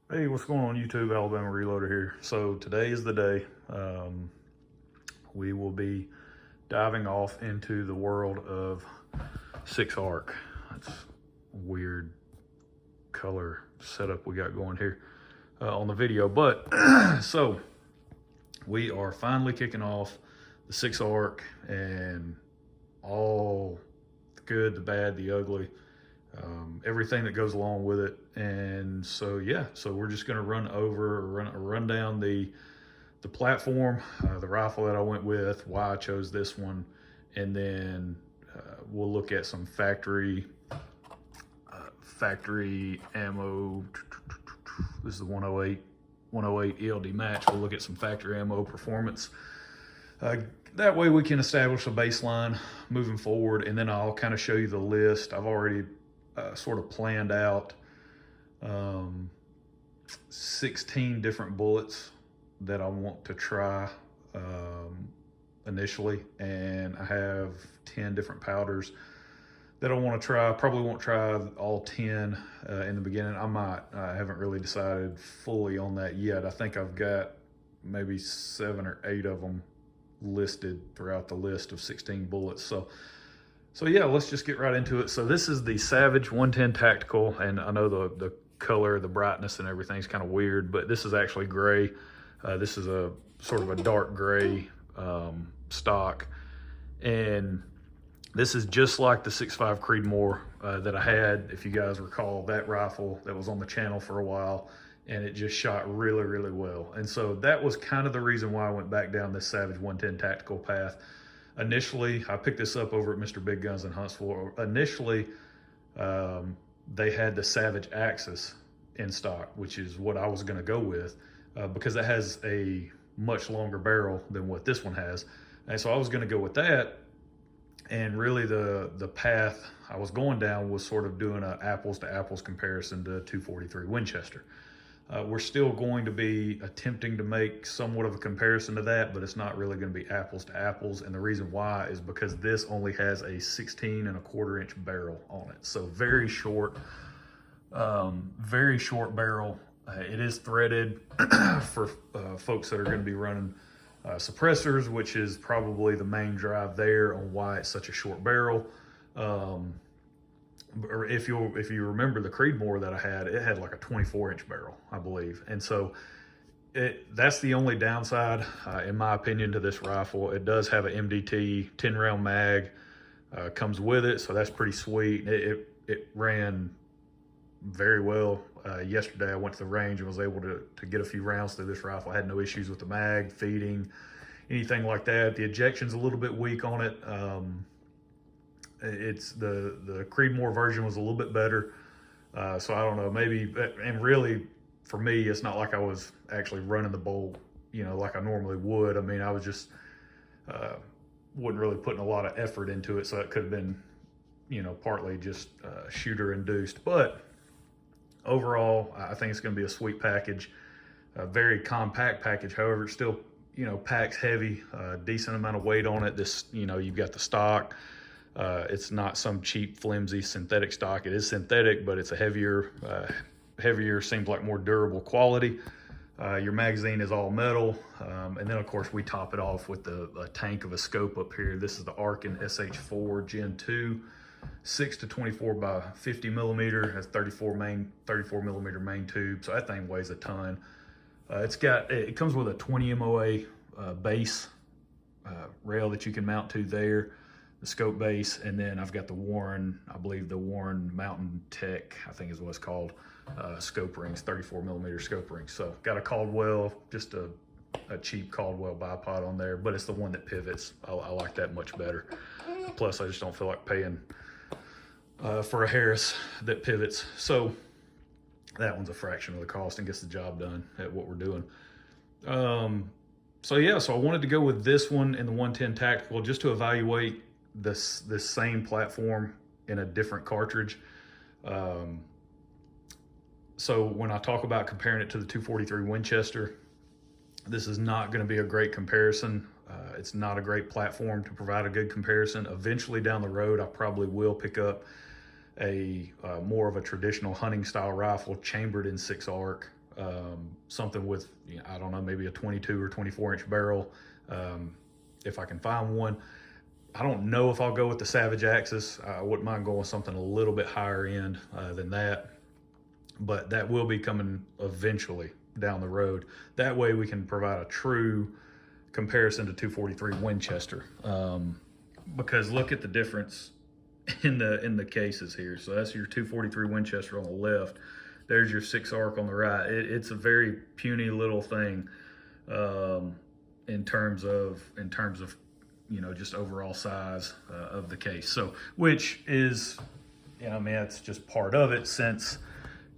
Hey, what's going on YouTube? Alabama Reloader here. So today is the day. We will be diving off into the world of 6 ARC. That's a weird color setup we got going here on the video. But so we are finally kicking off the 6 ARC and all the good, the bad, the ugly. Everything that goes along with it. And so yeah, so we're just going to run down the platform, the rifle that I went with, why I chose this one, and then we'll look at some factory ammo. This is the 108 ELD match. We'll look at some factory ammo performance. That way we can establish a baseline moving forward, and then I'll kind of show you the list. I've already sort of planned out 16 different bullets that I want to try initially, and I have 10 different powders that I want to try. Probably won't try all 10 in the beginning. I might. I haven't really decided fully on that yet. I think I've got maybe 7 or 8 of them listed throughout the list of 16 bullets. So yeah, let's just get right into it. So this is the Savage 110 Tactical, and I know the color, the brightness and everything is kind of weird, but this is actually gray. This is a sort of a dark gray stock, and this is just like the 6.5 Creedmoor that I had, if you guys recall, that rifle that was on the channel for a while, and it just shot really, really well. And so that was kind of the reason why I went back down this Savage 110 Tactical path. Initially, I picked this up over at Mr. Big Guns in Huntsville. Initially, they had the Savage Axis in stock, which is what I was going to go with because it has a much longer barrel than what this one has. And so I was going to go with that. And really the path I was going down was sort of doing an apples to apples comparison to 243 Winchester. We're still going to be attempting to make somewhat of a comparison to that, but it's not really going to be apples to apples. And the reason why is because this only has a 16.25 inch barrel on it. So very short barrel. It is threaded for folks that are going to be running suppressors, which is probably the main drive there on why it's such a short barrel. Or if you remember the Creedmoor that I had, it had like a 24-inch barrel, I believe. And so that's the only downside, in my opinion, to this rifle. It does have an MDT 10-round mag, comes with it, so that's pretty sweet. It ran very well. Yesterday I went to the range and was able to get a few rounds through this rifle. I had no issues with the mag, feeding, anything like that. The ejection's a little bit weak on it. It's the Creedmoor version was a little bit better. So I don't know, maybe, and really for me, it's not like I was actually running the bolt, like I normally would. I mean, I was just, wasn't really putting a lot of effort into it. So it could have been, partly just shooter induced, but overall, I think it's going to be a sweet package, a very compact package. However, it still, packs heavy, decent amount of weight on it. This, you've got the stock. It's not some cheap, flimsy synthetic stock. It is synthetic, but it's a heavier, seems like more durable quality. Your magazine is all metal. And then, of course, we top it off with a tank of a scope up here. This is the Arkin SH4 Gen 2, 6 to 24 by 50 millimeter. Has 34 millimeter main tube. So that thing weighs a ton. It comes with a 20 MOA base rail that you can mount to there. The scope base, and then I've got the Warren, I believe the Warren Mountain Tech, I think is what it's called, scope rings, 34 millimeter scope rings. So got a Caldwell, just a cheap Caldwell bipod on there, but it's the one that pivots. I like that much better. Plus, I just don't feel like paying for a Harris that pivots. So that one's a fraction of the cost and gets the job done at what we're doing. So yeah, so I wanted to go with this one in the 110 Tactical just to evaluate this same platform in a different cartridge. So when I talk about comparing it to the 243 Winchester, this is not going to be a great comparison. It's not a great platform to provide a good comparison. Eventually down the road, I probably will pick up a more of a traditional hunting style rifle chambered in 6 ARC something with, you know, I don't know, maybe a 22 or 24 inch barrel, if I can find one. I don't know if I'll go with the Savage Axis. I wouldn't mind going with something a little bit higher end than that, but that will be coming eventually down the road. That way we can provide a true comparison to 243 Winchester, because look at the difference in the cases here. So that's your 243 Winchester on the left. There's your 6 arc on the right. It's a very puny little thing in terms of you know, just overall size of the case. So, which is, you know, I mean, that's just part of it, since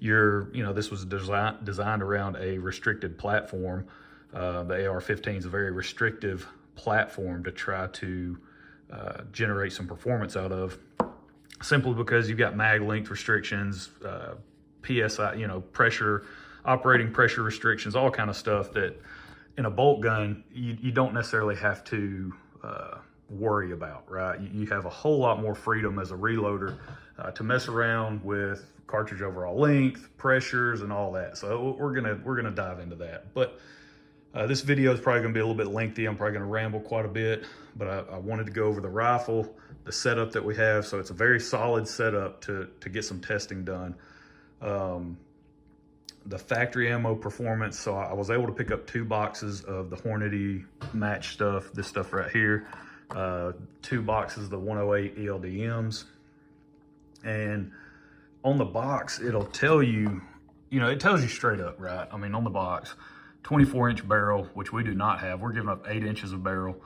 you know, this was designed around a restricted platform. The AR-15 is a very restrictive platform to try to generate some performance out of, simply because you've got mag length restrictions, PSI, you know, pressure, operating pressure restrictions, all kind of stuff that in a bolt gun, you don't necessarily have to worry about, right? You have a whole lot more freedom as a reloader to mess around with cartridge overall length, pressures, and all that. So we're gonna dive into that. But this video is probably gonna be a little bit lengthy. I'm probably gonna ramble quite a bit, but I wanted to go over the rifle, the setup that we have. So it's a very solid setup to get some testing done. The factory ammo performance, so I was able to pick up 2 boxes of the Hornady match stuff, this stuff right here, 2 boxes of the 108 ELDMs, and on the box it'll tell you, you know, it tells you straight up, right? I mean, on the box, 24 inch barrel, which we do not have. We're giving up 8 inches of barrel,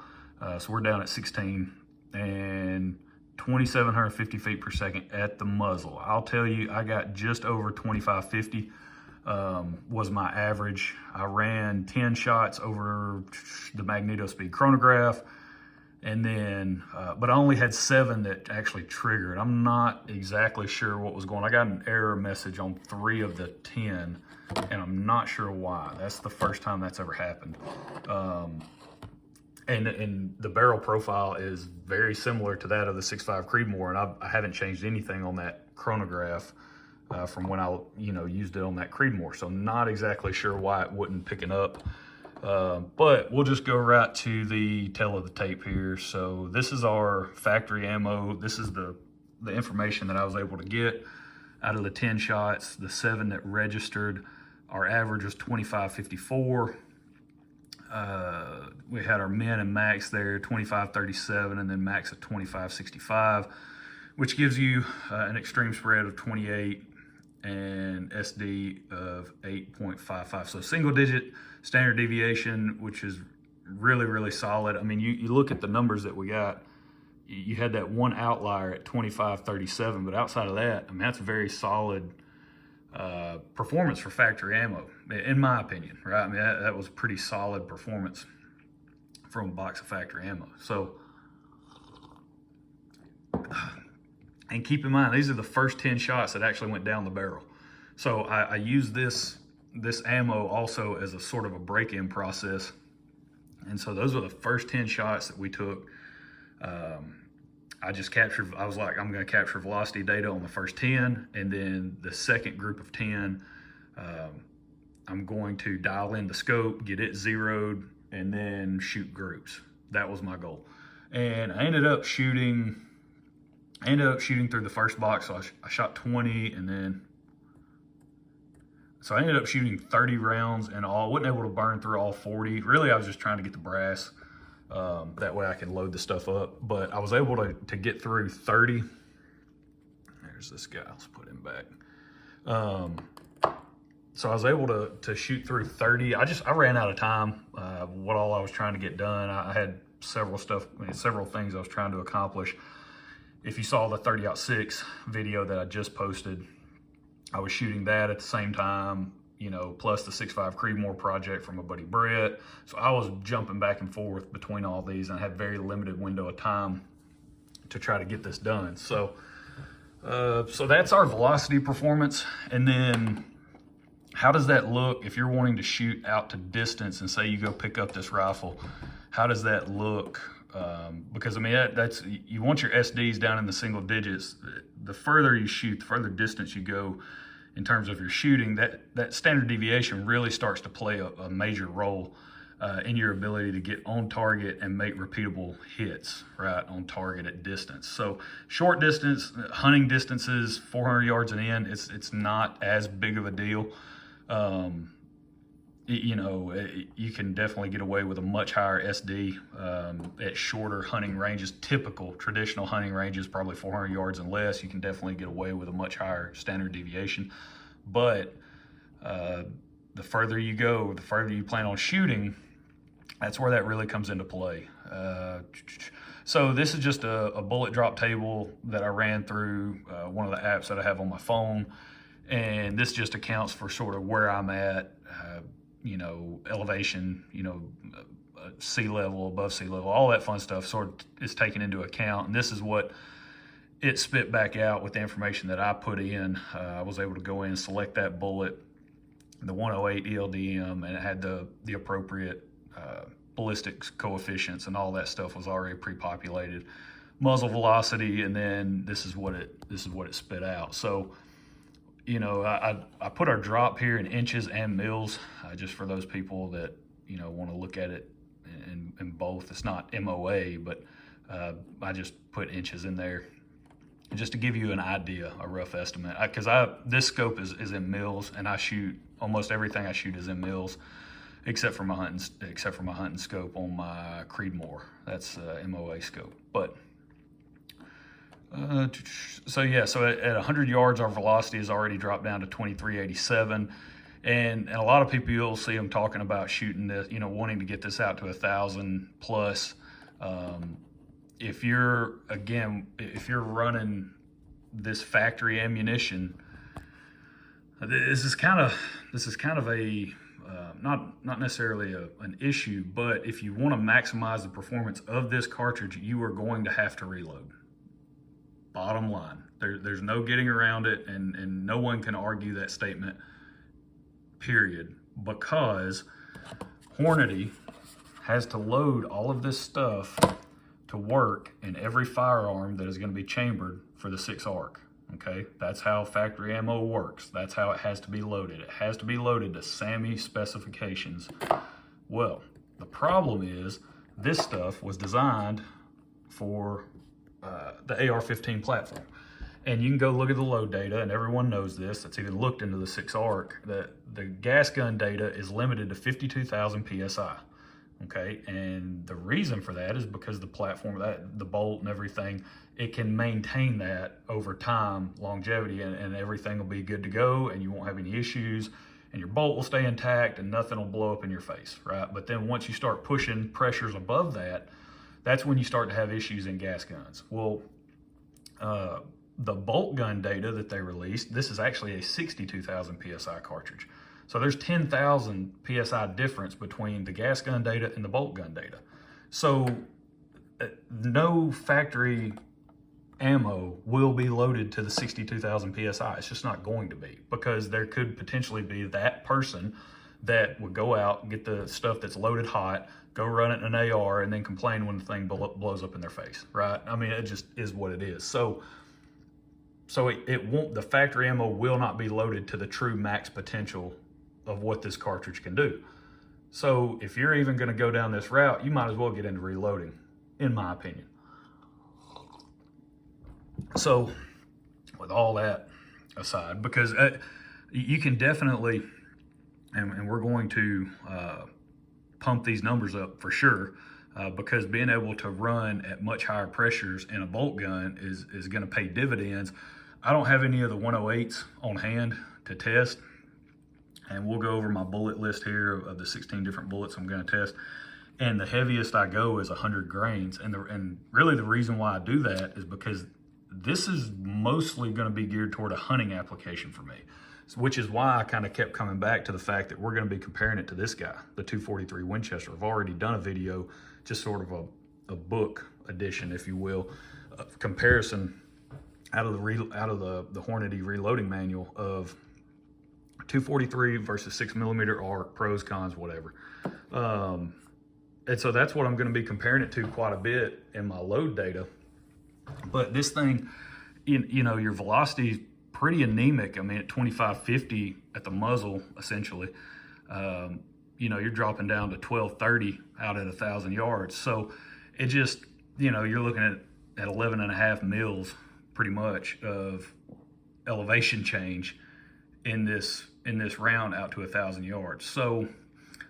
so we're down at 16, and 2,750 feet per second at the muzzle. I'll tell you, I got just over 2,550 was my average. I ran 10 shots over the magneto speed chronograph, and then but I only had 7 that actually triggered. I'm not exactly sure what was going on. I got an error message on 3 of the 10, and I'm not sure why. That's the first time that's ever happened. And the barrel profile is very similar to that of the 6.5 Creedmoor, and I haven't changed anything on that chronograph from when I, you know, used it on that Creedmoor. So not exactly sure why it wouldn't pick it up. But we'll just go right to the tail of the tape here. So this is our factory ammo. This is the information that I was able to get out of the 10 shots. The 7 that registered, our average was 25.54. We had our min and max there, 25.37, and then max at 25.65, which gives you an extreme spread of 28 and SD of 8.55. So single digit standard deviation, which is really, really solid. I mean, you look at the numbers that we got, you had that one outlier at 25.37, but outside of that, I mean, that's a very solid performance for factory ammo, in my opinion, right? I mean, that was pretty solid performance from a box of factory ammo. So, and keep in mind, these are the first 10 shots that actually went down the barrel. So I use this ammo also as a sort of a break-in process. And so those were the first 10 shots that we took. I just captured, I was like, I'm gonna capture velocity data on the first 10, and then the second group of 10, I'm going to dial in the scope, get it zeroed, and then shoot groups. That was my goal. And I ended up shooting through the first box. So I shot 20, and then, so I ended up shooting 30 rounds in all. Wasn't able to burn through all 40. Really, I was just trying to get the brass. That way I can load the stuff up. But I was able to get through 30. There's this guy, let's put him back. So I was able to shoot through 30. I ran out of time, what all I was trying to get done. I had several things I was trying to accomplish. If you saw the 30-06 video that I just posted, I was shooting that at the same time, you know, plus the 6.5 Creedmoor project from my buddy Brett. So I was jumping back and forth between all these, and I had very limited window of time to try to get this done. So, so that's our velocity performance. And then how does that look if you're wanting to shoot out to distance, and say you go pick up this rifle? How does that look? Because I mean, that's, you want your SDs down in the single digits. The further you shoot, the further distance you go, in terms of your shooting, that standard deviation really starts to play a major role in your ability to get on target and make repeatable hits, right, on target at distance. So short distance, hunting distances, 400 yards and in, it's not as big of a deal. You know, you can definitely get away with a much higher SD at shorter hunting ranges. Typical traditional hunting ranges, probably 400 yards and less. You can definitely get away with a much higher standard deviation. But the further you go, the further you plan on shooting, that's where that really comes into play. So this is just a bullet drop table that I ran through one of the apps that I have on my phone. And this just accounts for sort of where I'm at, you know, elevation, you know, sea level, above sea level, all that fun stuff sort of is taken into account. And this is what it spit back out with the information that I put in. I was able to go in and select that bullet, the 108 ELDM, and it had the appropriate ballistics coefficients, and all that stuff was already pre-populated. Muzzle velocity, and then this is what it spit out. So, you know, I put our drop here in inches and mils, just for those people that, you know, want to look at it in both. It's not MOA, but I just put inches in there just to give you an idea, a rough estimate. Because this scope is in mils, and I shoot almost everything I shoot is in mils, except for my hunting scope on my Creedmoor. That's MOA scope. But so yeah, so at 100 yards, our velocity has already dropped down to 2387. And a lot of people, you'll see them talking about shooting this, you know, wanting to get this out to 1,000 plus. If you're running this factory ammunition, this is kind of a not necessarily an issue, but if you want to maximize the performance of this cartridge, you are going to have to reload. Bottom line, there's no getting around it, and no one can argue that statement, period, because Hornady has to load all of this stuff to work in every firearm that is going to be chambered for the 6 ARC. Okay, that's how factory ammo works. That's how it has to be loaded. It has to be loaded to SAMI specifications. Well, the problem is this stuff was designed for the AR-15 platform. And you can go look at the load data, and everyone knows this, that's even looked into the 6 ARC, that the gas gun data is limited to 52,000 PSI. Okay, and the reason for that is because the platform, the bolt and everything, it can maintain that over time, longevity, and everything will be good to go, and you won't have any issues, and your bolt will stay intact, and nothing will blow up in your face, right? But then once you start pushing pressures above that, that's when you start to have issues in gas guns. Well, the bolt gun data that they released, this is actually a 62,000 PSI cartridge. So there's 10,000 PSI difference between the gas gun data and the bolt gun data. So no factory ammo will be loaded to the 62,000 PSI. It's just not going to be, because there could potentially be that person that would go out and get the stuff that's loaded hot, go run it in an AR, and then complain when the thing blows up in their face, right? I mean, it just is what it is. So it won't, the factory ammo will not be loaded to the true max potential of what this cartridge can do. So if you're even going to go down this route, you might as well get into reloading, in my opinion. So with all that aside, because you can definitely, and we're going to pump these numbers up for sure, because being able to run at much higher pressures in a bolt gun is going to pay dividends. I don't have any of the 108s on hand to test, and we'll go over my bullet list here of the 16 different bullets I'm going to test. And the heaviest I go is 100 grains. And really the reason why I do that is because this is mostly going to be geared toward a hunting application for me, which is why I kind of kept coming back to the fact that we're going to be comparing it to this guy, the 243 Winchester. I've already done a video, just sort of a book edition, if you will, comparison out of the Hornady reloading manual of 243 versus 6mm ARC, pros, cons, whatever. And so that's what I'm going to be comparing it to quite a bit in my load data. But this thing, you know, your velocity pretty anemic. I mean, at 25.50 at the muzzle, essentially, you know, you're dropping down to 12.30 out at 1,000 yards. So it just, you know, you're looking at 11.5 mils pretty much of elevation change in this round out to 1,000 yards. So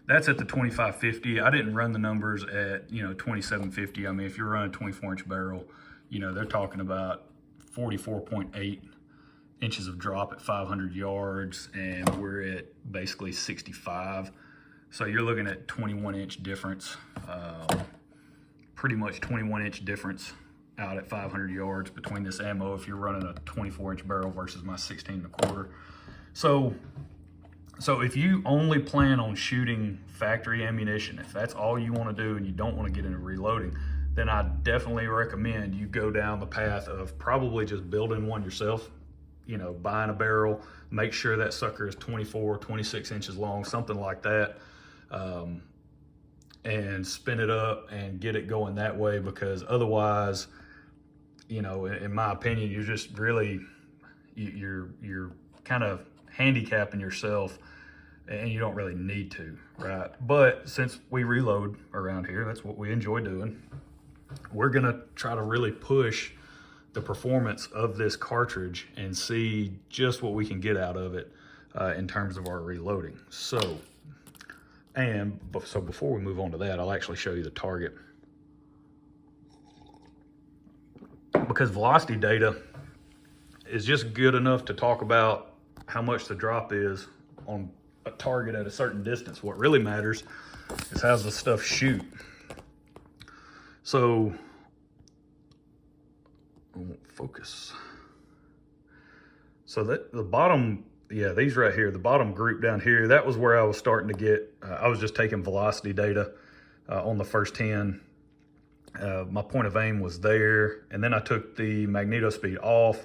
that's at the 25.50. I didn't run the numbers at, you know, 27.50. I mean, if you're running a 24-inch barrel, you know, they're talking about 44.8 inches of drop at 500 yards, and we're at basically 65. So you're looking at 21-inch difference, pretty much 21-inch difference out at 500 yards between this ammo if you're running a 24-inch barrel versus my 16.25. So if you only plan on shooting factory ammunition, if that's all you want to do and you don't want to get into reloading, then I definitely recommend you go down the path of probably just building one yourself. You know, buying a barrel, make sure that sucker is 24, 26 inches long, something like that, and spin it up and get it going that way, because otherwise, you know, in my opinion, you're just really, you're kind of handicapping yourself, and you don't really need to, right? But since we reload around here, that's what we enjoy doing, we're gonna try to really push the performance of this cartridge and see just what we can get out of it in terms of our reloading. So before we move on to that, I'll actually show you the target, because velocity data is just good enough to talk about how much the drop is on a target at a certain distance. What really matters is how's the stuff shoot. So I won't focus. So that the bottom, yeah, these right here, the bottom group down here, that was where I was starting to get, I was just taking velocity data on the first 10. My point of aim was there, and then I took the magneto speed off.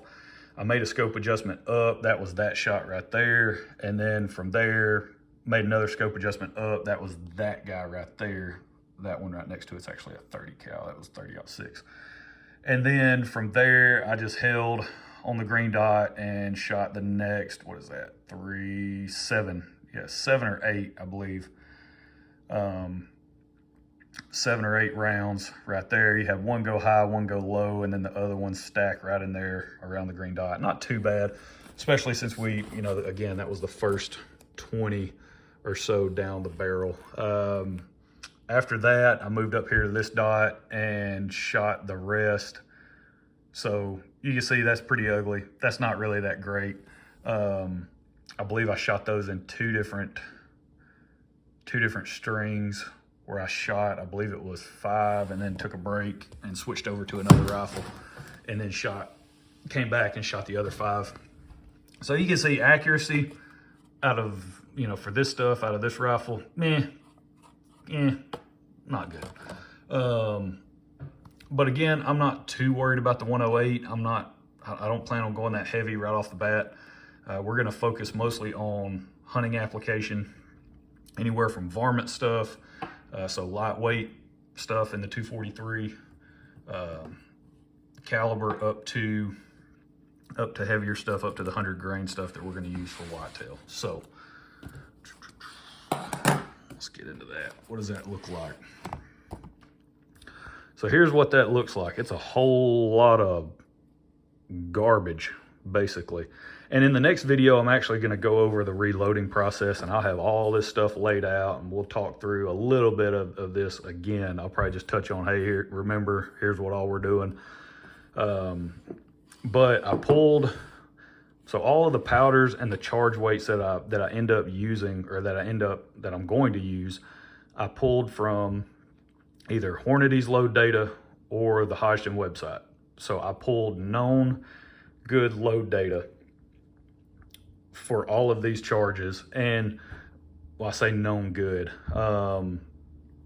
I made a scope adjustment up. That was that shot right there. And then from there, made another scope adjustment up. That was that guy right there. That one right next to it's actually a 30 cal. That was 30-06. And then from there, I just held on the green dot and shot the next, what is that? 7 or 8, I believe. 7 or 8 rounds right there. You have one go high, one go low, and then the other one stack right in there around the green dot. Not too bad, especially since we, you know, again, that was the first 20 or so down the barrel. After that, I moved up here to this dot and shot the rest. So you can see that's pretty ugly. That's not really that great. I believe I shot those in two different strings, where I shot, I believe it was 5, and then took a break and switched over to another rifle, and then came back and shot the other 5. So you can see accuracy out of, you know, for this stuff, out of this rifle, not good. But again, I'm not too worried about the 108. I don't plan on going that heavy right off the bat. We're gonna focus mostly on hunting application, anywhere from varmint stuff, so lightweight stuff in the 243 caliber up to heavier stuff, up to the 100 grain stuff that we're gonna use for whitetail. So let's get into that. What does that look like? So here's what that looks like. It's a whole lot of garbage, basically. And in the next video, I'm actually gonna go over the reloading process, and I'll have all this stuff laid out, and we'll talk through a little bit of this again. I'll probably just touch on, hey, here, remember, here's what all we're doing. But I pulled, so all of the powders and the charge weights that I end up using, or that I'm going to use, I pulled from either Hornady's load data or the Hodgdon website. So I pulled known good load data for all of these charges. And well, I say known good,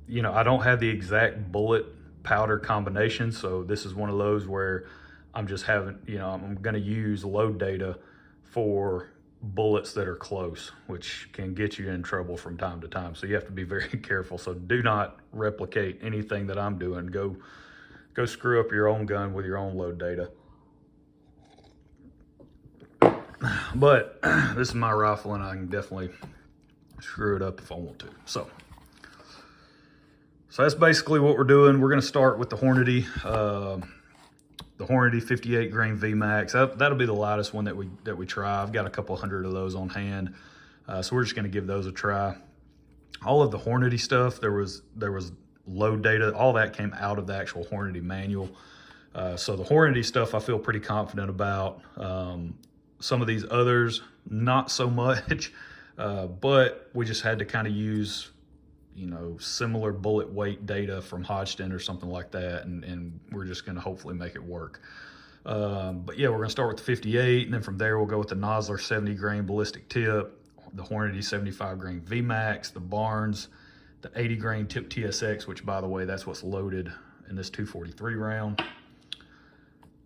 you know, I don't have the exact bullet powder combination. So this is one of those where I'm just having, you know, I'm going to use load data for bullets that are close, which can get you in trouble from time to time. So you have to be very careful. So do not replicate anything that I'm doing. Go screw up your own gun with your own load data. But this is my rifle, and I can definitely screw it up if I want to. So that's basically what we're doing. We're going to start with the Hornady 58 grain VMAX. That'll be the lightest one that we try. I've got a couple hundred of those on hand, so we're just going to give those a try. All of the Hornady stuff, there was load data. All that came out of the actual Hornady manual. So the Hornady stuff I feel pretty confident about. Some of these others, not so much, but we just had to kind of use, you know, similar bullet weight data from Hodgdon or something like that, and we're just going to hopefully make it work. But yeah, we're going to start with the 58, and then from there we'll go with the Nosler 70 grain ballistic tip, the Hornady 75 grain VMAX, the Barnes, the 80 grain tip TSX, which by the way, that's what's loaded in this 243 round.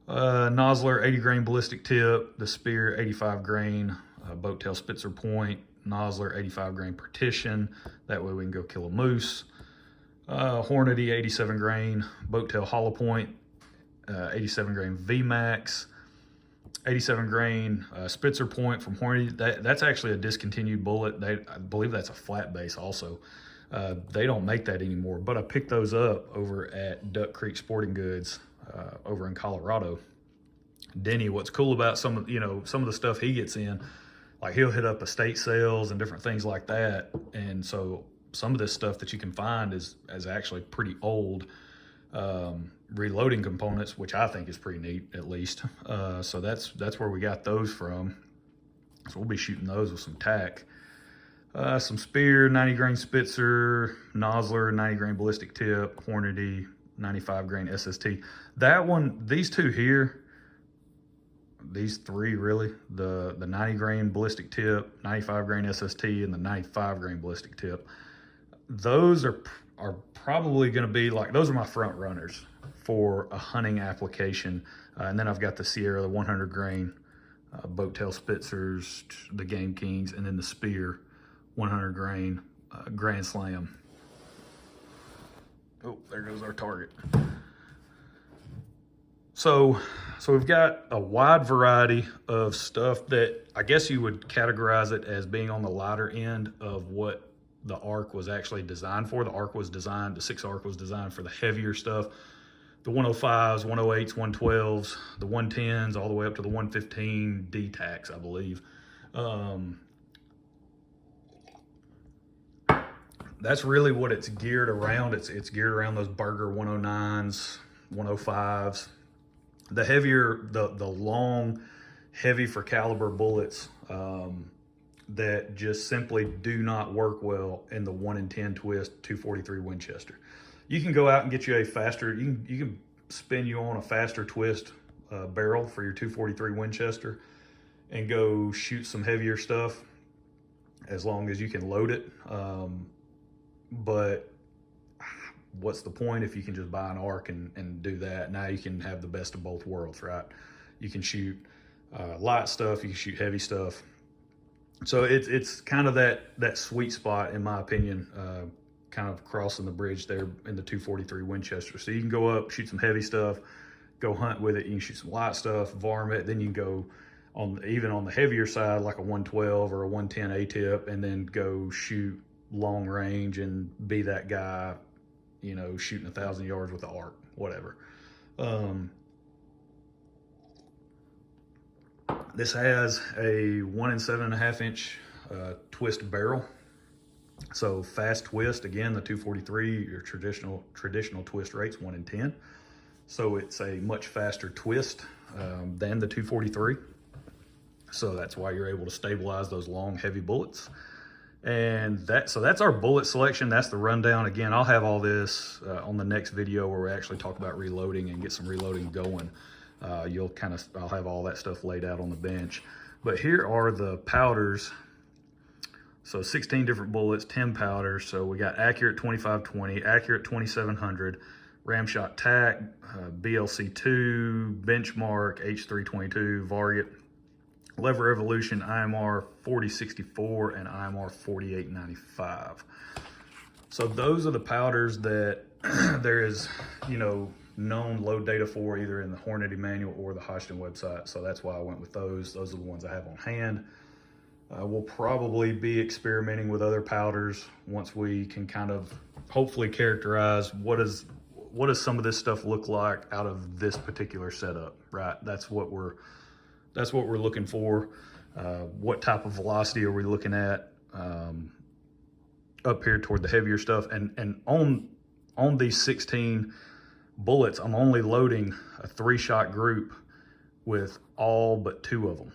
Nosler 80 grain ballistic tip, the Spear 85 grain boat tail Spitzer point, Nosler 85 grain partition, that way we can go kill a moose. Hornady 87 grain boat tail hollow point, 87 grain VMAX, 87 grain Spitzer point from Hornady. That's actually a discontinued bullet. I believe that's a flat base also. They don't make that anymore, but I picked those up over at Duck Creek Sporting Goods over in Colorado. Denny, what's cool about some of the stuff he gets in, like he'll hit up estate sales and different things like that, and so some of this stuff that you can find is actually pretty old reloading components, which I think is pretty neat, at least. So that's where we got those from. So we'll be shooting those with some tack. Some Spear 90 grain Spitzer, Nosler 90 grain ballistic tip, Hornady 95 grain SST. That one, these two here, these three really, the 90 grain ballistic tip, 95 grain SST, and the 95 grain ballistic tip, those are probably going to be like, those are my front runners for a hunting application. And then I've got the Sierra, the 100 grain boat tail Spitzers, the Game Kings, and then the Spear 100 grain Grand Slam. Oh, there goes our target. So we've got a wide variety of stuff that I guess you would categorize it as being on the lighter end of what the ARC was actually designed for. The 6 ARC was designed for the heavier stuff. The 105s, 108s, 112s, the 110s, all the way up to the 115 D-Tacs, I believe. That's really what it's geared around. It's geared around those Burger 109s, 105s. The heavier, the long, heavy for caliber bullets that just simply do not work well in the 1 in 10 twist 243 Winchester. You can go out and get you a faster, you can spin you on a faster twist barrel for your 243 Winchester and go shoot some heavier stuff as long as you can load it. But what's the point if you can just buy an ARC and do that? Now you can have the best of both worlds, right? You can shoot light stuff, you can shoot heavy stuff. So it's kind of that sweet spot, in my opinion, kind of crossing the bridge there in the 243 Winchester. So you can go up, shoot some heavy stuff, go hunt with it. You can shoot some light stuff, varmint. Then you can go even on the heavier side, like a 112 or a 110 A-tip, and then go shoot long range and be that guy, you know, shooting 1,000 yards with the ARC, whatever. This has a 1 7.5 inch twist barrel. So fast twist, again, the 243, your traditional twist rate's 1 in 10. So it's a much faster twist than the 243. So that's why you're able to stabilize those long, heavy bullets. And that's our bullet selection. That's the rundown. Again, I'll have all this on the next video where we actually talk about reloading and get some reloading going. I'll have all that stuff laid out on the bench. But here are the powders. So 16 different bullets, 10 powders. So we got Accurate 2520, Accurate 2700, Ramshot TAC, BLC2, Benchmark, H322, Varget, Lever Evolution, IMR 4064, and IMR 4895. So those are the powders that there is, you know, known load data for, either in the Hornady manual or the Hodgson website. So that's why I went with those. Those are the ones I have on hand. We'll probably be experimenting with other powders once we can kind of hopefully characterize what does some of this stuff look like out of this particular setup, right? That's what we're looking for. What type of velocity are we looking at up here toward the heavier stuff? And on these 16 bullets, I'm only loading a 3-shot group with all but 2 of them.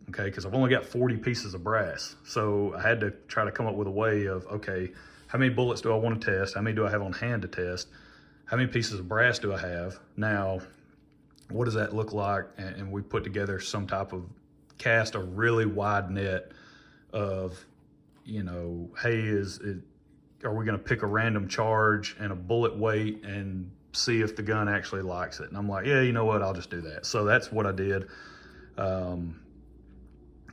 Okay, because I've only got 40 pieces of brass. So I had to try to come up with a way of, okay, how many bullets do I want to test? How many do I have on hand to test? How many pieces of brass do I have? Now, what does that look like? And we put together some type of, cast a really wide net of, you know, hey, are we going to pick a random charge and a bullet weight and see if the gun actually likes it? And I'm like, yeah, you know what? I'll just do that. So that's what I did.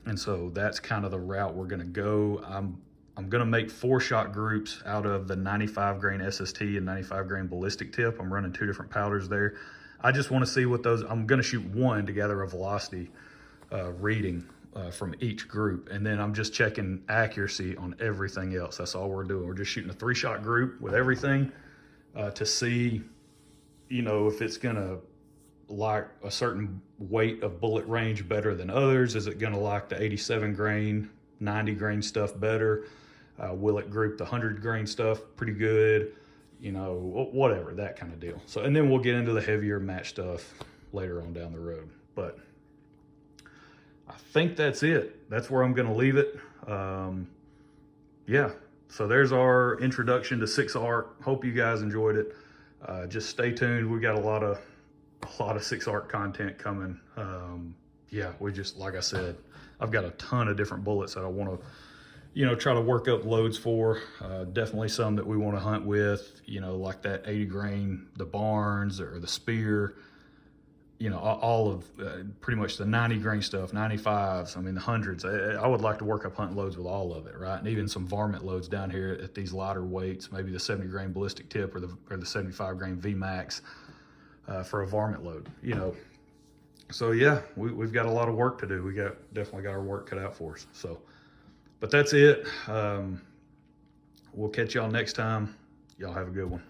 And so that's kind of the route we're going to go. I'm going to make 4-shot groups out of the 95 grain SST and 95 grain ballistic tip. I'm running 2 different powders there. I just want to see what those, I'm going to shoot 1 to gather a velocity reading from each group. And then I'm just checking accuracy on everything else. That's all we're doing. We're just shooting a 3-shot group with everything to see, you know, if it's going to like a certain weight of bullet range better than others. Is it going to like the 87 grain, 90 grain stuff better? Will it group the 100 grain stuff pretty good? You know, whatever, that kind of deal. So, and then we'll get into the heavier match stuff later on down the road. But I think that's it. That's where I'm going to leave it. Yeah, so there's our introduction to 6-ARC. Hope you guys enjoyed it. Just stay tuned. We got a lot of 6-ARC content coming. Yeah, we just, like I said, I've got a ton of different bullets that I want to, you know, try to work up loads for. Definitely some that we want to hunt with, you know, like that 80 grain, the Barnes or the Spear, you know, all of pretty much the 90 grain stuff, 95s, I mean, the 100s. I would like to work up hunting loads with all of it, right? And even some varmint loads down here at these lighter weights, maybe the 70 grain ballistic tip or the 75 grain VMAX for a varmint load, you know. So yeah, we've got a lot of work to do. Definitely got our work cut out for us. So, but that's it. We'll catch y'all next time. Y'all have a good one.